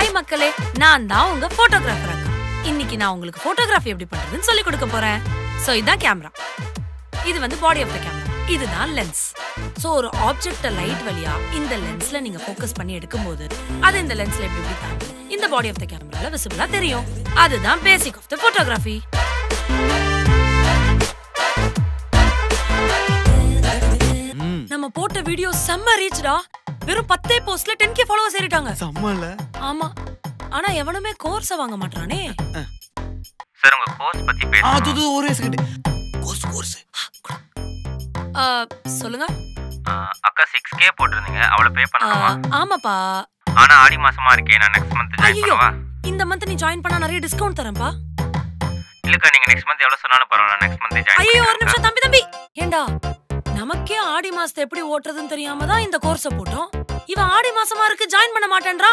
Hi மக்களே, நான் தான் உங்க போட்டோகிராஃபர் அக்கா. இன்னைக்கு நான் உங்களுக்கு போட்டோகிராஃபி எப்படி பண்றதுன்னு சொல்லி கொடுக்க போறேன். சோ இதான் கேமரா. இது வந்து பாடி ஆஃப் தி கேமரா. இதுதான் லென்ஸ். சோ ஒரு ஆப்ஜெக்ட்ட லைட் வழியா இந்த லென்ஸ்ல நீங்க ஃபோக்கஸ் பண்ணி எடுக்கும்போது அது இந்த லென்ஸ்ல எப்படி தாங்க இந்த பாடி ஆஃப் தி கேமரால விசிபிளா தெரியும். அதுதான் பேசிக் ஆஃப் தி போட்டோகிராஃபி. நம்ம போட்ட வீடியோ செம்ம ரீச்டா. வெறும் 10 போஸ்ட்ல 10k ஃபாலோவர்ஸ் ஏறிட்டாங்க. செம்மல. ஆமா. ஆனா எவனுமே கோர்ஸ் வாங்க மாட்டானே. சார் உங்க கோர்ஸ் பத்தி பேசுங்க. ஒரே செகண்ட். கோர்ஸ். சொல்லுங்க. அக்கா 6k போட்டுருந்தீங்க. அவளை பே பண்ணணுமா? ஆமாப்பா. ஆனா ஆடி மாசமா இருக்கே, நான் நெக்ஸ்ட் மந்த் ஜாயின் பண்ணவா? இந்த மந்த் நீ ஜாயின் பண்ணா நிறைய டிஸ்கவுண்ட் தரேன்ப்பா. இல்லக்கா, நீங்க நெக்ஸ்ட் மந்த் எவ்வளவு சொன்னாலும் பரவாயில்லை, நெக்ஸ்ட் மந்த் ஜாயின் ஐயோ ஒரு நிமிஷம் தம்பி. ஏண்டா நமக்கே ஆடி மாசத்தை எப்படி ஓட்டுறதுன்னு தெரியாம தான் இந்த கோர்ஸை போட்டோம். இவன் ஆடி மாசமா இருக்கு ஜாயின் பண்ண மாட்டேன்றா.